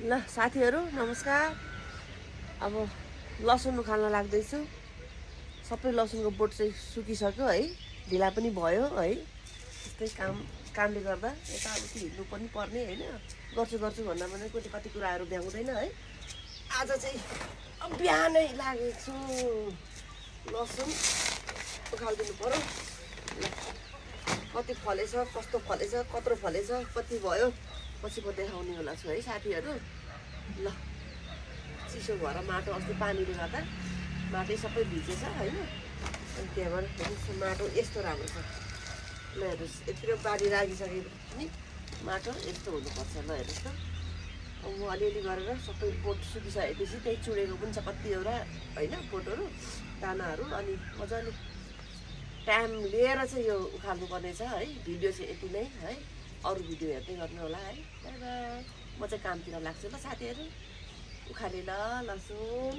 ल साथीहरू नमस्कार। अब लसुन उखाल्न लाग्दैछु। सबै लसुनको बोट चाहिँ सुकिसक्यो है, ढिला पनि भयो है। त्यस्तै कामले गर्दा यताउति हिँड्नु पनि पर्ने होइन। गर्छु भन्दा पनि कति कुराहरू भ्याउँदैन है। आज चाहिँ बिहानै लागेको छु, लसुन उखालिदिनु पर्यो। कति फलेछ, कस्तो फलेछ, कत्रो फलेछ, कति भयो पछि म देखाउने होला छु है साथीहरू। ल चिसो भएर माटो अस्ति पानीले गर्दा माटै सबै भिजेछ होइन। अनि त्यहाँबाट हेर्नुहोस् माटो यस्तो राम्रो छ। ल हेर्नुहोस् यत्रो बारी राखिसकेपछि माटो यस्तो हुनुपर्छ। ल हेर्नुहोस् त, अब म अलिअलि गरेर सबै बोट सुकिसकेपछि त्यही चुडेको पनि छ कतिवटा होइन बोटहरू दानाहरू। अनि मजाले टाइम लिएर चाहिँ यो उखाल्नु पर्ने छ है। भिडियो चाहिँ यति नै है, अरू भिडियो हेर्दै गर्नु होला है। बाई बाई, म चाहिँ कामतिर लाग्छु ल साथीहरू। उखाले ल लसुन।